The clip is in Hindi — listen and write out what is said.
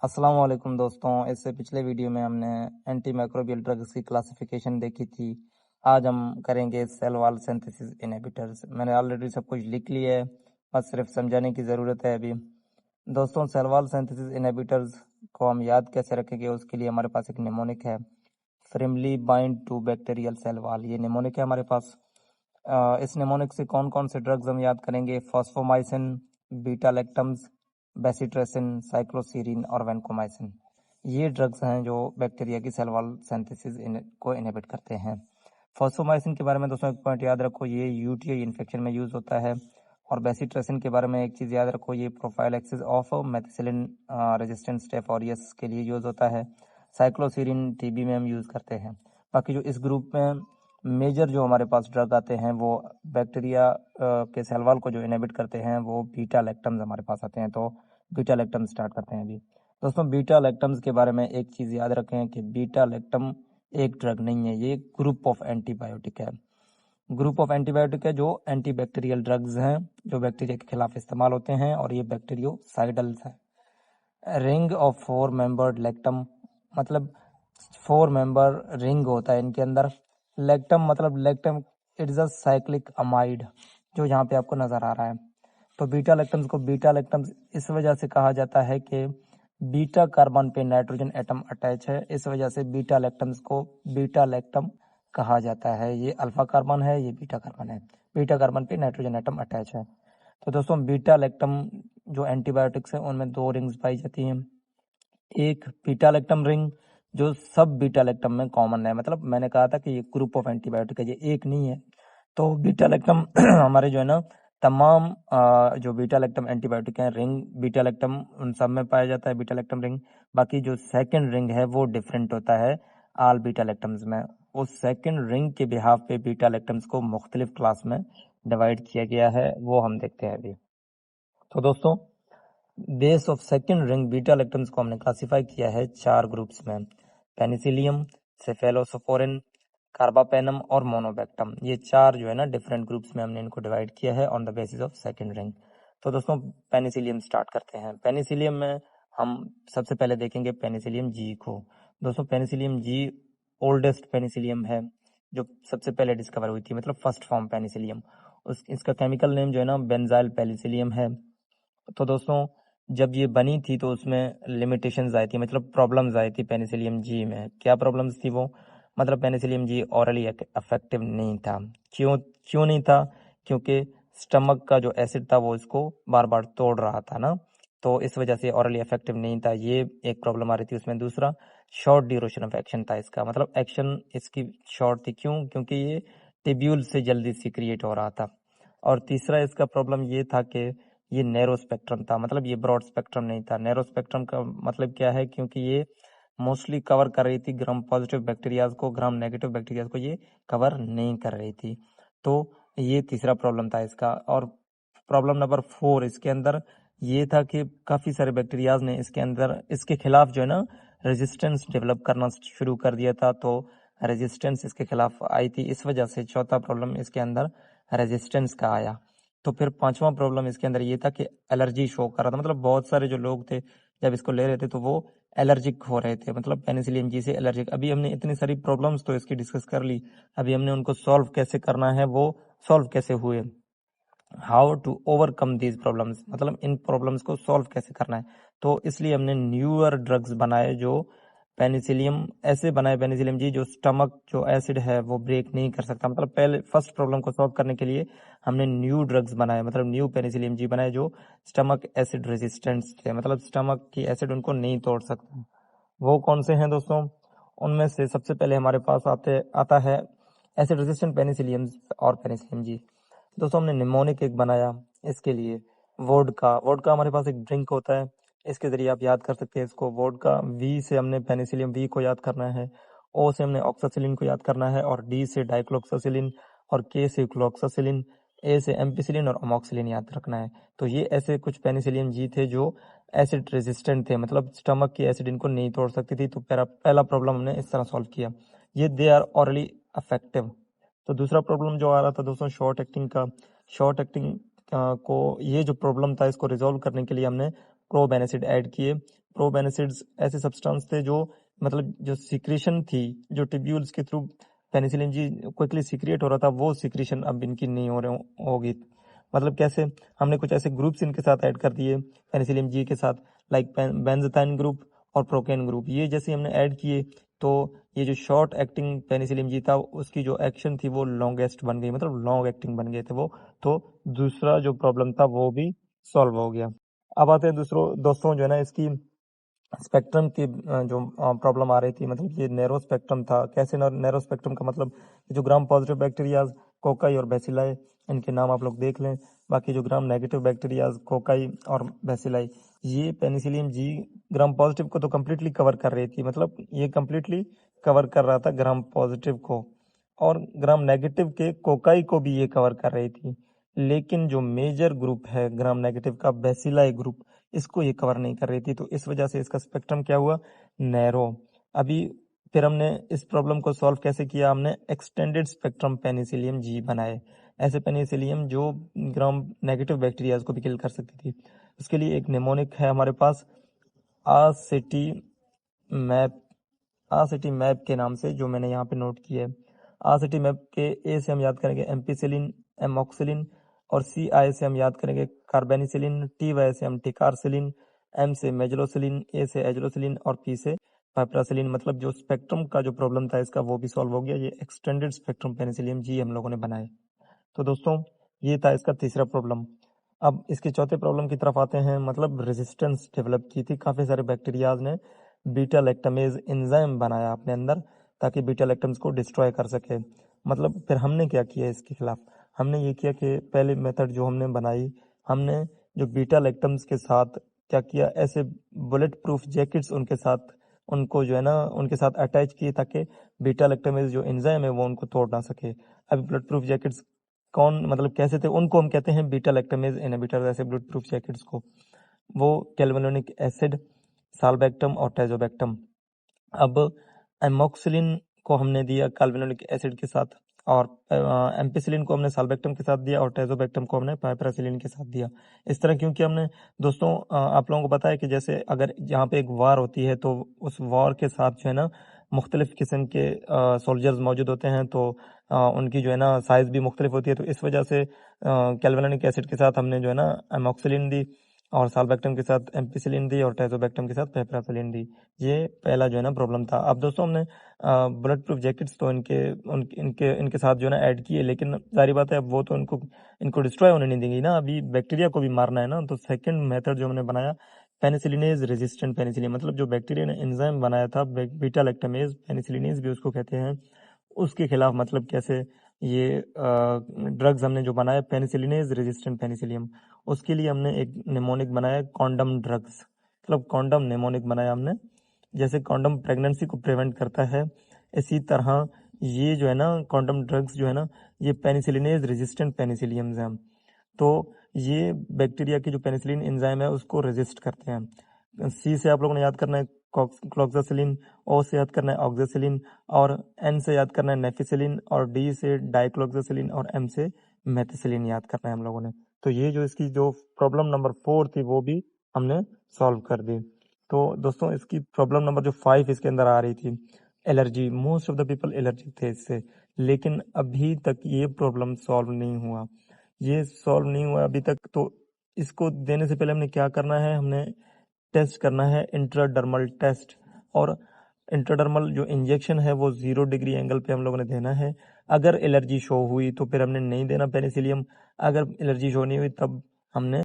अस्सलाम वालेकुम दोस्तों। इससे पिछले वीडियो में हमने एंटी माइक्रोबियल ड्रग्स की क्लासिफिकेशन देखी थी। आज हम करेंगे सेल वॉल सिंथेसिस इनहिबिटर्स। मैंने ऑलरेडी सब कुछ लिख लिया है, बस सिर्फ समझाने की ज़रूरत है अभी। दोस्तों, सेल वॉल सिंथेसिस इनहिबिटर्स को हम याद कैसे रखेंगे, उसके लिए हमारे पास एक निमोनिक है, firmly bind to bacterial cell wall. ये निमोनिक है हमारे पास। इस निमोनिक से कौन कौन से ड्रग्स हम याद करेंगे? फॉस्फोमाइसिन, बीटा लैक्टम्स, बेसिट्रेसिन, साइक्लोसीरिन और वैनकोमाइसिन। ये ड्रग्स हैं जो बैक्टीरिया की सेल वॉल सिंथेसिस को इनहिबिट करते हैं। फॉस्फोमाइसिन के बारे में दोस्तों एक पॉइंट याद रखो, ये यूटीआई इन्फेक्शन में यूज होता है। और बेसिट्रेसिन के बारे में एक चीज़ याद रखो, ये prophylaxis of methicillin resistant staph aureus के लिए यूज होता है। साइक्लोसीरिन टीबी में हम यूज़ करते हैं। बाकी जो इस ग्रुप में मेजर जो हमारे पास ड्रग आते हैं वो बैक्टीरिया के सेल वॉल को जो इनहिबिट करते हैं वो बीटा लैक्टम्स हमारे पास आते हैं। तो बीटा लैक्टम स्टार्ट करते हैं अभी। दोस्तों, बीटा लैक्टम्स के बारे में एक चीज़ याद रखें कि बीटा लैक्टम एक ड्रग नहीं है, ये ग्रुप ऑफ एंटीबायोटिक है। ग्रुप ऑफ एंटीबायोटिक है जो एंटीबैक्टीरियल ड्रग्स हैं जो बैक्टीरिया के खिलाफ इस्तेमाल होते हैं, और ये बैक्टीरियोसाइडल्स हैं। रिंग ऑफ 4 मेंबर्ड लेक्टम, मतलब 4 मेंबर रिंग होता है इनके अंदर। लेक्टम मतलब lactam it is a cyclic amide, जो यहाँ पे आपको नजर आ रहा है। तो बीटा लेक्टम्स को बीटा लेक्टम्स इस वजह से कहा जाता है कि बीटा कार्बन पे नाइट्रोजन एटम अटैच है, इस वजह से बीटा लेक्टम्स को बीटा लेक्टम कहा जाता है। ये अल्फा कार्बन है, ये बीटा कार्बन है, बीटा कार्बन पे नाइट्रोजन एटम अटैच है। तो दोस्तों, बीटा लैक्टम जो एंटीबायोटिक्स हैं उनमें 2 रिंग्स पाई जाती हैं। एक बीटा लैक्टम रिंग जो सब बीटा लैक्टम में कॉमन है, मतलब मैंने कहा था कि ये ग्रुप ऑफ एंटीबायोटिक है, ये एक नहीं है। तो बीटा लैक्टम हमारे जो है ना तमाम जो बीटा लैक्टम एंटीबायोटिक हैं, रिंग बीटा लैक्टम उन सब में पाया जाता है बीटा लैक्टम रिंग। बाकी जो सेकंड रिंग है वो डिफरेंट होता है आल बीटा लैक्टम्स में। उस सेकंड रिंग के बिहाफ पे बीटा लैक्टम्स को मुख्तलिफ क्लास में डिवाइड किया गया है, वो हम देखते हैं अभी। तो दोस्तों, base of second ring beta lactams को हमने क्लासिफाई किया है 4 ग्रुप्स में: पेनिसिलियम, सेफेलोस्पोरिन, कार्बापेनम और मोनोबैक्टम। ये 4 जो है ना डिफरेंट ग्रुप्स में हमने इनको डिवाइड किया है on the basis of second ring. तो दोस्तों, पेनिसिलियम स्टार्ट करते हैं। पेनिसिलियम में हम सबसे पहले देखेंगे पेनिसिलियम जी को। दोस्तों, पेनिसिलियम जी ओल्डेस्ट पेनिसिलियम है जो सबसे पहले डिस्कवर हुई थी, मतलब फर्स्ट फॉर्म पेनिसिलियम। इसका केमिकल नेम जो है ना बेंजाइल पेनिसिलियम है। तो दोस्तों, जब ये बनी थी तो उसमें लिमिटेशंस आई थी, मतलब प्रॉब्लम्स आई थी पेनिसिलियम जी में। क्या प्रॉब्लम्स थी वो? मतलब पेनिसिलियम जी ऑरली इफेक्टिव नहीं था। क्यों क्यों नहीं था? क्योंकि स्टमक का जो एसिड था वो इसको बार बार तोड़ रहा था ना, तो इस वजह से ऑरली इफेक्टिव नहीं था। ये एक प्रॉब्लम आ रही थी उसमें। दूसरा, शॉर्ट ड्यूरेशन ऑफ एक्शन था इसका, मतलब एक्शन इसकी शॉर्ट थी। क्यों? क्योंकि ये टिब्यूल से जल्दी सिक्रिएट हो रहा था। और तीसरा इसका प्रॉब्लम ये था कि ये नैरो स्पेक्ट्रम था, मतलब ये ब्रॉड स्पेक्ट्रम नहीं था। नैरो स्पेक्ट्रम का मतलब क्या है? क्योंकि ये मोस्टली कवर कर रही थी ग्राम पॉजिटिव बैक्टीरियाज को, ग्राम नेगेटिव बैक्टीरियाज को ये कवर नहीं कर रही थी। तो ये तीसरा प्रॉब्लम था इसका। और प्रॉब्लम नंबर 4 इसके अंदर ये था कि काफ़ी सारे बैक्टीरियाज ने इसके अंदर इसके खिलाफ जो है ना रेजिस्टेंस डेवलप करना शुरू कर दिया था। तो रेजिस्टेंस इसके खिलाफ आई थी, इस वजह से चौथा प्रॉब्लम इसके अंदर रेजिस्टेंस का आया। तो फिर पांचवा प्रॉब्लम इसके अंदर ये था कि एलर्जी शो कर रहा था, मतलब बहुत सारे जो लोग थे जब इसको ले रहे थे तो वो एलर्जिक हो रहे थे, मतलब पेनिसिलिन जी से एलर्जिक। अभी हमने इतनी सारी प्रॉब्लम्स तो इसकी डिस्कस कर ली, अभी हमने उनको सॉल्व कैसे करना है, वो सॉल्व कैसे हुए, how to overcome these problems, मतलब इन प्रॉब्लम्स को सॉल्व कैसे करना है। तो इसलिए हमने न्यूअर ड्रग्स बनाए जो पेनिसिलियम ऐसे बनाए, पेनिसिलियम जी जो स्टमक जो एसिड है वो ब्रेक नहीं कर सकता। मतलब पहले फर्स्ट प्रॉब्लम को सॉल्व करने के लिए हमने न्यू ड्रग्स बनाए, मतलब न्यू पेनिसिलियम जी बनाए जो स्टमक एसिड रेजिस्टेंट थे, मतलब स्टमक की एसिड उनको नहीं तोड़ सकता। वो कौन से हैं दोस्तों? उनमें से सबसे पहले हमारे पास आता है एसिड रेजिस्टेंट पेनिसिलियम और पेनिसिलियम जी। दोस्तों, हमने निमोनिक एक बनाया इसके लिए, वोडका। वोडका हमारे पास एक ड्रिंक होता है, इसके जरिए आप याद कर सकते हैं इसको। वोडका, वी से हमने पेनिसिलियम वी को याद करना है, ओ से हमने ऑक्सासिलिन को याद करना है, और डी से डाइक्लोक्सासिलिन, और के से क्लोक्सासिलिन, ए से एम्पिसिलिन और अमोक्सिलिन याद रखना है। तो ये ऐसे कुछ पेनिसिलियम जी थे जो एसिड रेजिस्टेंट थे, मतलब स्टमक की एसिड इनको नहीं तोड़ सकती थी। तो पहला प्रॉब्लम हमने इस तरह सॉल्व किया, ये दे आर ऑरली इफेक्टिव। तो दूसरा प्रॉब्लम जो आ रहा था दोस्तों शॉर्ट एक्टिंग का, शॉर्ट एक्टिंग को ये जो प्रॉब्लम था इसको रिजॉल्व करने के लिए हमने प्रोबेन एसिड ऐड किए। प्रोबेनिसिड्स ऐसे सब्सटेंस थे जो मतलब जो सिक्रेशन थी, जो टिब्यूल्स के through penicillin G quickly secrete हो रहा था, वो सिक्रेशन अब इनकी नहीं होगी। मतलब कैसे, हमने कुछ ऐसे ग्रुप्स इनके साथ ऐड कर दिए पेनिसिलिन जी के साथ, लाइक बेंजाथाइन ग्रुप और प्रोकेन ग्रुप। ये जैसे हमने ऐड किए तो ये जो शॉर्ट एक्टिंग पेनिसिलिन जी था उसकी जो एक्शन थी वो लॉन्गेस्ट बन गई, मतलब लॉन्ग एक्टिंग बन गए थे वो। तो दूसरा जो प्रॉब्लम था वो भी सॉल्व हो गया। अब आते हैं दोस्तों जो है ना इसकी स्पेक्ट्रम की जो प्रॉब्लम आ रही थी, मतलब ये नैरो स्पेक्ट्रम था। कैसे नैरो स्पेक्ट्रम का मतलब, जो ग्राम पॉजिटिव बैक्टीरियाज कोकाई और बेसिलाई, इनके नाम आप लोग देख लें। बाकी जो ग्राम नेगेटिव बैक्टीरियाज कोकाई और बेसिलाई, ये पेनिसिलिन जी ग्राम पॉजिटिव को तो कम्प्लीटली कवर कर रही थी, मतलब ये कम्प्लीटली कवर कर रहा था ग्राम पॉजिटिव को, और ग्राम नेगेटिव के कोकाई को भी ये कवर कर रही थी। लेकिन जो मेजर ग्रुप है ग्राम नेगेटिव का, बेसिलाई ग्रुप, इसको ये कवर नहीं कर रही थी। तो इस वजह से इसका स्पेक्ट्रम क्या हुआ, नैरो। अभी फिर हमने इस प्रॉब्लम को सॉल्व कैसे किया, हमने एक्सटेंडेड स्पेक्ट्रम पेनिसिलियम जी बनाए। ऐसे पेनिसिलियम जो ग्राम नेगेटिव बैक्टीरियाज को भी किल कर सकती थी। उसके लिए एक निमोनिक है हमारे पास, आसिटी मैप के नाम से, जो मैंने यहाँ पे नोट किया है। आसिटी मैप के ए से हम याद करेंगे एम्पिसिलिन, एमॉक्सिलिन, और सी आई से हम याद करेंगे कार्बेनिसिलिन, टी वाई से हम टिकारसिलिन, एम से मेजलोसिलिन, ए से एजलोसिलिन और पी से पाइप्रासिलिन। मतलब जो स्पेक्ट्रम का जो प्रॉब्लम था इसका वो भी सॉल्व हो गया। ये एक्सटेंडेड स्पेक्ट्रम पेनिसिलियम जी हम लोगों ने बनाए। तो दोस्तों ये था इसका तीसरा प्रॉब्लम। अब इसके चौथे प्रॉब्लम की तरफ आते हैं। मतलब रेजिस्टेंस डेवलप की थी, काफ़ी सारे बैक्टीरियाज ने बीटा लैक्टमेज एंजाइम बनाया अपने अंदर ताकि बीटा लैक्टम्स को डिस्ट्रॉय कर सके। मतलब फिर हमने क्या किया इसके खिलाफ, हमने ये किया कि पहले मेथड जो हमने बनाई, हमने जो बीटा लैक्टम्स के साथ क्या किया, ऐसे बुलेट प्रूफ जैकेट्स उनके साथ, उनको जो है ना उनके साथ अटैच किए ताकि बीटा लैक्टमेज जो एंजाइम है वो उनको तोड़ ना सके। अभी बुलेट प्रूफ जैकेट्स कौन, मतलब कैसे थे, उनको हम कहते हैं बीटा लैक्टमेज इनहिबिटर, ऐसे बुलेट प्रूफ जैकेट्स को। वो कैल्विनोलिक एसिड, साल्बेक्टम और टेजोबेक्टम। अब एमोक्सिलिन को हमने दिया कैल्विनोलिक एसिड के साथ, और एम्पिसिलिन को हमने साल्बेक्टम के साथ दिया, और टेजोबेक्टम को हमने पाइपरासिलिन के साथ दिया। इस तरह क्योंकि हमने दोस्तों आप लोगों को पता है कि जैसे अगर यहाँ पे एक वार होती है तो उस वार के साथ जो है ना मुख्तलिफ किस्म के सोल्जर्स मौजूद होते हैं, तो उनकी जो है ना साइज़ भी मुख्तलिफ होती है। तो इस वजह से कैल्विनोलिक एसिड के साथ हमने जो है ना एमोक्सिलिन दी, और साल्बेक्टम के साथ एम्पिसिलिन दी, और टेजोबेक्टम के साथ पाइपरासिलिन दी। ये पहला जो है ना प्रॉब्लम था। अब दोस्तों हमने बुलेट प्रूफ जैकेट्स तो इनके साथ जो है ना ऐड किए, लेकिन सारी बात है अब वो तो इनको डिस्ट्रॉय होने नहीं देंगी ना, अभी बैक्टीरिया को भी मारना है ना। तो सेकंड मेथड जो हमने बनाया, पेनिसिलिनेज रेजिस्टेंट पेनिसिलिन, मतलब जो बैक्टीरिया ने एंजाइम बनाया था बीटा लैक्टमेज पेनिसिलिनेज भी उसको कहते हैं, उसके खिलाफ मतलब कैसे ये ड्रग्स हमने जो बनाया पेनिसिलिनेज रेजिस्टेंट पेनिसिलियम, उसके लिए हमने एक निमोनिक बनाया कॉन्डम ड्रग्स, मतलब कॉन्डम निमोनिक बनाया हमने। जैसे कॉन्डम प्रेगनेंसी को प्रिवेंट करता है, इसी तरह ये जो है ना कॉन्डम ड्रग्स जो है ना ये पेनिसिलिनेज रेजिस्टेंट पेनिसिलियम्स हैं। तो ये बैक्टीरिया की जो पेनिसिलिन एंजाइम है उसको रेजिस्ट करते हैं। सी से आप लोगों ने याद करना है क्लोक्सासिलिन, ओ से याद करना है ऑक्सासिलिन, और एन से याद करना है नेफिसिलिन, और डी से डाइक्लोक्सासिलिन, और एम से मेथिसिलिन याद करना है हम लोगों ने। तो ये जो इसकी जो प्रॉब्लम नंबर 4 थी वो भी हमने सॉल्व कर दी। तो दोस्तों इसकी प्रॉब्लम नंबर जो 5 इसके अंदर आ रही थी, allergy. Most of the people allergic थे इससे, लेकिन अभी तक ये प्रॉब्लम सॉल्व नहीं हुआ। ये सॉल्व नहीं हुआ अभी तक। तो इसको देने से पहले हमने क्या करना है, हमने टेस्ट करना है इंट्राडर्मल टेस्ट, और इंट्राडर्मल जो इंजेक्शन है वो 0 डिग्री एंगल पे हम लोगों ने देना है। अगर एलर्जी शो हुई तो फिर हमने नहीं देना पेनिसिलियम, अगर एलर्जी शो नहीं हुई तब हमने